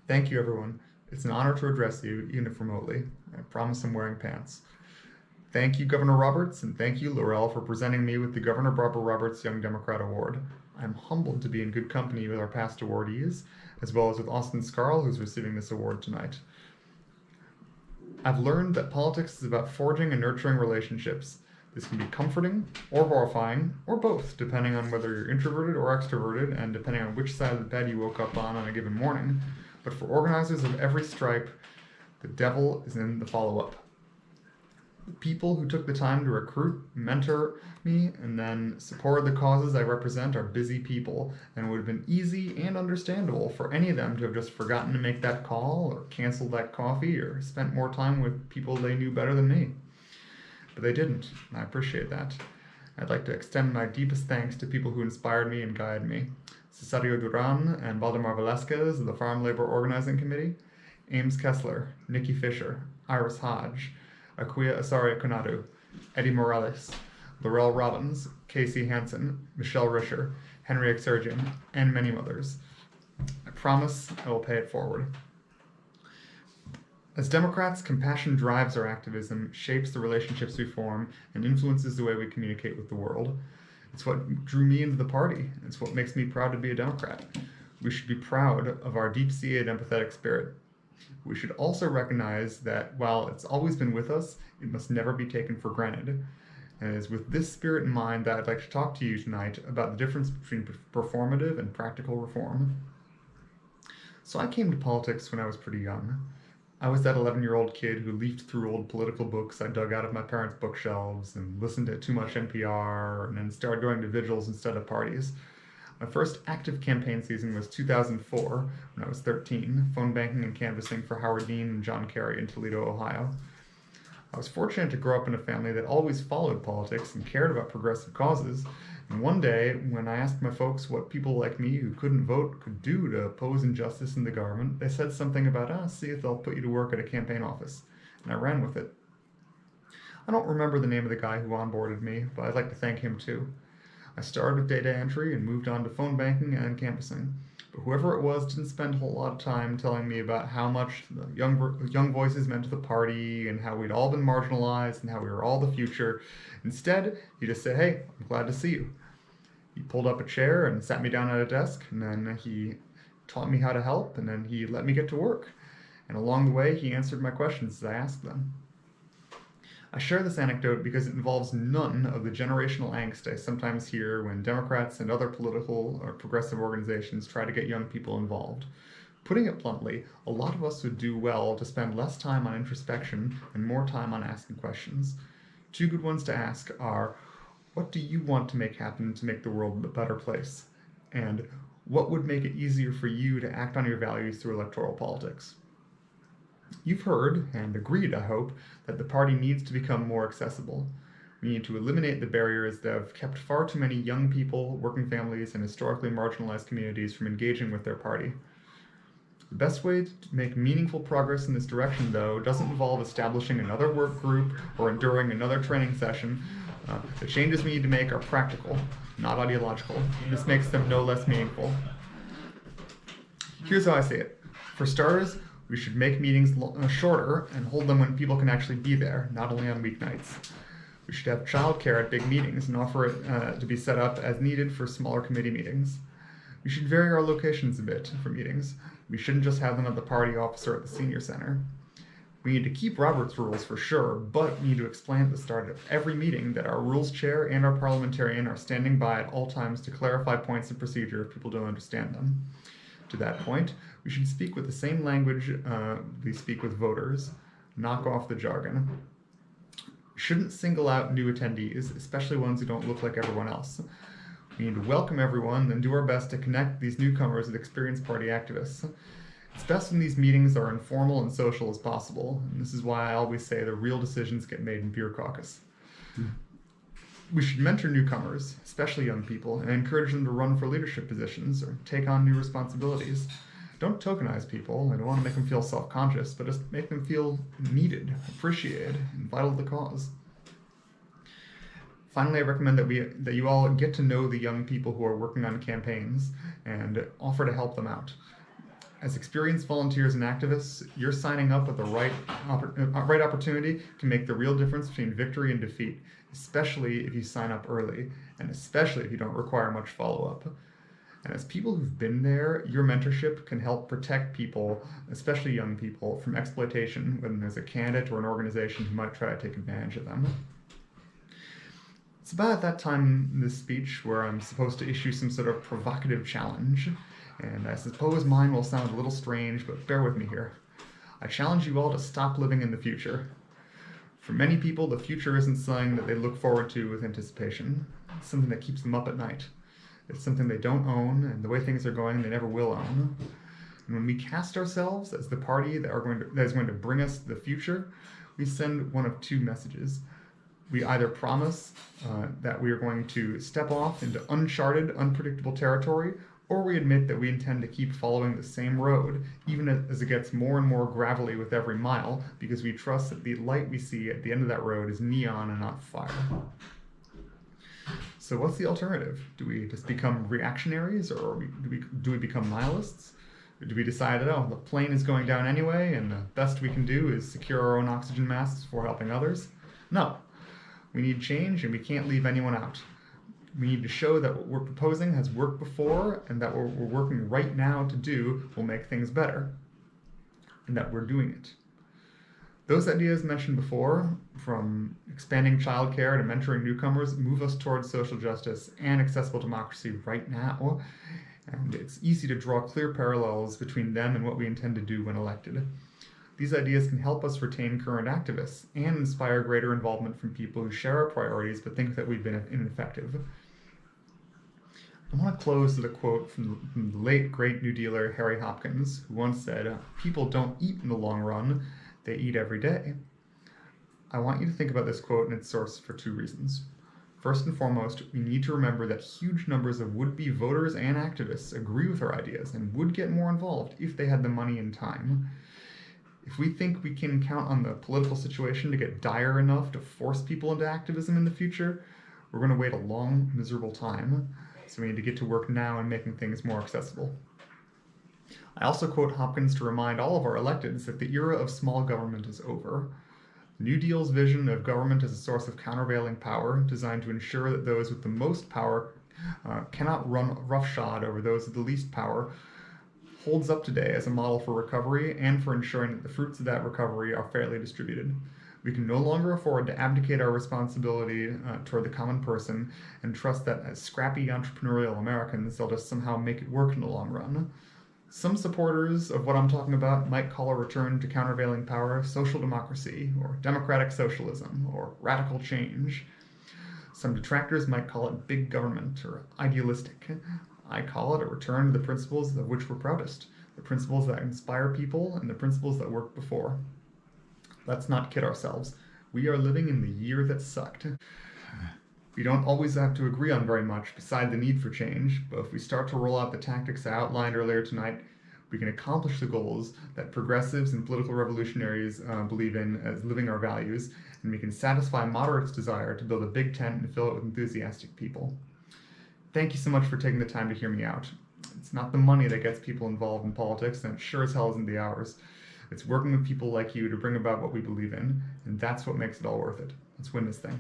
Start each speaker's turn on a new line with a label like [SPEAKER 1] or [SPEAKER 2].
[SPEAKER 1] Thank you, everyone. It's an honor to address you, even if remotely. I promise I'm wearing pants. Thank you, Governor Roberts, and thank you, Laurel, for presenting me with the Governor Barbara Roberts Young Democrat Award. I'm humbled to be in good company with our past awardees, as well as with Austin Scarl, who's receiving this award tonight. I've learned that politics is about forging and nurturing relationships. This can be comforting or horrifying, or both, depending on whether you're introverted or extroverted, and depending on which side of the bed you woke up on a given morning. But for organizers of every stripe, the devil is in the follow-up. The people who took the time to recruit, mentor me, and then support the causes I represent are busy people, and it would have been easy and understandable for any of them to have just forgotten to make that call, or canceled that coffee, or spent more time with people they knew better than me. But they didn't, and I appreciate that. I'd like to extend my deepest thanks to people who inspired me and guided me. Cesario Duran and Valdemar Velasquez of the Farm Labor Organizing Committee, Ames Kessler, Nikki Fisher, Iris Hodge, Akuya Asaria Konadu, Eddie Morales, Laurel Robbins, Casey Hansen, Michelle Risher, Henry Exergian, and many others. I promise I will pay it forward. As Democrats, compassion drives our activism, shapes the relationships we form, and influences the way we communicate with the world. It's what drew me into the party. It's what makes me proud to be a Democrat. We should be proud of our deep-seated empathetic spirit. We should also recognize that while it's always been with us, it must never be taken for granted. And it is with this spirit in mind that I'd like to talk to you tonight about the difference between performative and practical reform. So I came to politics when I was pretty young. I was that 11-year-old kid who leafed through old political books I dug out of my parents' bookshelves and listened to too much NPR and then started going to vigils instead of parties. My first active campaign season was 2004, when I was 13, phone banking and canvassing for Howard Dean and John Kerry in Toledo, Ohio. I was fortunate to grow up in a family that always followed politics and cared about progressive causes. And one day, when I asked my folks what people like me who couldn't vote could do to oppose injustice in the government, they said something about, see if they'll put you to work at a campaign office. And I ran with it. I don't remember the name of the guy who onboarded me, but I'd like to thank him too. I started with data entry and moved on to phone banking and canvassing. But whoever it was didn't spend a whole lot of time telling me about how much the young voices meant to the party and how we'd all been marginalized and how we were all the future. Instead, he just said, "Hey, I'm glad to see you." He pulled up a chair and sat me down at a desk, and then he taught me how to help, and then he let me get to work. And along the way, he answered my questions as I asked them. I share this anecdote because it involves none of the generational angst I sometimes hear when Democrats and other political or progressive organizations try to get young people involved. Putting it bluntly, a lot of us would do well to spend less time on introspection and more time on asking questions. Two good ones to ask are, what do you want to make happen to make the world a better place? And what would make it easier for you to act on your values through electoral politics? You've heard, and agreed, I hope, that the party needs to become more accessible. We need to eliminate the barriers that have kept far too many young people, working families, and historically marginalized communities from engaging with their party. The best way to make meaningful progress in this direction, though, doesn't involve establishing another work group or enduring another training session. The changes we need to make are practical, not ideological. This makes them no less meaningful. Here's how I see it. For starters, we should make meetings shorter and hold them when people can actually be there, not only on weeknights. We should have childcare at big meetings and offer it to be set up as needed for smaller committee meetings. We should vary our locations a bit for meetings. We shouldn't just have them at the party office or at the senior center. We need to keep Robert's rules for sure, but we need to explain at the start of every meeting that our rules chair and our parliamentarian are standing by at all times to clarify points of procedure if people don't understand them. To that point, we should speak with the same language we speak with voters. Knock off the jargon. We shouldn't single out new attendees, especially ones who don't look like everyone else. We need to welcome everyone, then do our best to connect these newcomers with experienced party activists. It's best when these meetings are informal and social as possible, and this is why I always say the real decisions get made in beer caucus. We should mentor newcomers, especially young people, and encourage them to run for leadership positions or take on new responsibilities. Don't tokenize people. I don't want to make them feel self-conscious, but just make them feel needed, appreciated, and vital to the cause. Finally, I recommend that you all get to know the young people who are working on campaigns and offer to help them out. As experienced volunteers and activists, you're signing up with the right opportunity can make the real difference between victory and defeat, especially if you sign up early, and especially if you don't require much follow-up. And as people who've been there, your mentorship can help protect people, especially young people, from exploitation when there's a candidate or an organization who might try to take advantage of them. It's about at that time in this speech where I'm supposed to issue some sort of provocative challenge, and I suppose mine will sound a little strange, but bear with me here. I challenge you all to stop living in the future. For many people, the future isn't something that they look forward to with anticipation. It's something that keeps them up at night. It's something they don't own, and the way things are going, they never will own. And when we cast ourselves as the party that is going to bring us the future, we send one of two messages. We either promise that we are going to step off into uncharted, unpredictable territory, or we admit that we intend to keep following the same road, even as it gets more and more gravelly with every mile, because we trust that the light we see at the end of that road is neon and not fire. So what's the alternative? Do we just become reactionaries, or do we become nihilists? Or do we decide that, oh, the plane is going down anyway, and the best we can do is secure our own oxygen masks before helping others? No. We need change, and we can't leave anyone out. We need to show that what we're proposing has worked before, and that what we're working right now to do will make things better, and that we're doing it. Those ideas mentioned before, from expanding childcare to mentoring newcomers, move us towards social justice and accessible democracy right now, and it's easy to draw clear parallels between them and what we intend to do when elected. These ideas can help us retain current activists and inspire greater involvement from people who share our priorities but think that we've been ineffective. I want to close with a quote from the late great New Dealer Harry Hopkins, who once said, "People don't eat in the long run, they eat every day." I want you to think about this quote and its source for two reasons. First and foremost, we need to remember that huge numbers of would-be voters and activists agree with our ideas and would get more involved if they had the money and time. If we think we can count on the political situation to get dire enough to force people into activism in the future, we're going to wait a long, miserable time. So we need to get to work now in making things more accessible. I also quote Hopkins to remind all of our electeds that the era of small government is over. The New Deal's vision of government as a source of countervailing power, designed to ensure that those with the most power cannot run roughshod over those with the least power, holds up today as a model for recovery and for ensuring that the fruits of that recovery are fairly distributed. We can no longer afford to abdicate our responsibility toward the common person and trust that as scrappy entrepreneurial Americans, they'll just somehow make it work in the long run. Some supporters of what I'm talking about might call a return to countervailing power social democracy, or democratic socialism, or radical change. Some detractors might call it big government, or idealistic. I call it a return to the principles of which we're proudest, the principles that inspire people and the principles that worked before. Let's not kid ourselves. We are living in the year that sucked. We don't always have to agree on very much beside the need for change, but if we start to roll out the tactics I outlined earlier tonight, we can accomplish the goals that progressives and political revolutionaries believe in as living our values, and we can satisfy moderates' desire to build a big tent and fill it with enthusiastic people. Thank you so much for taking the time to hear me out. It's not the money that gets people involved in politics, and it sure as hell isn't the hours. It's working with people like you to bring about what we believe in, and that's what makes it all worth it. Let's win this thing.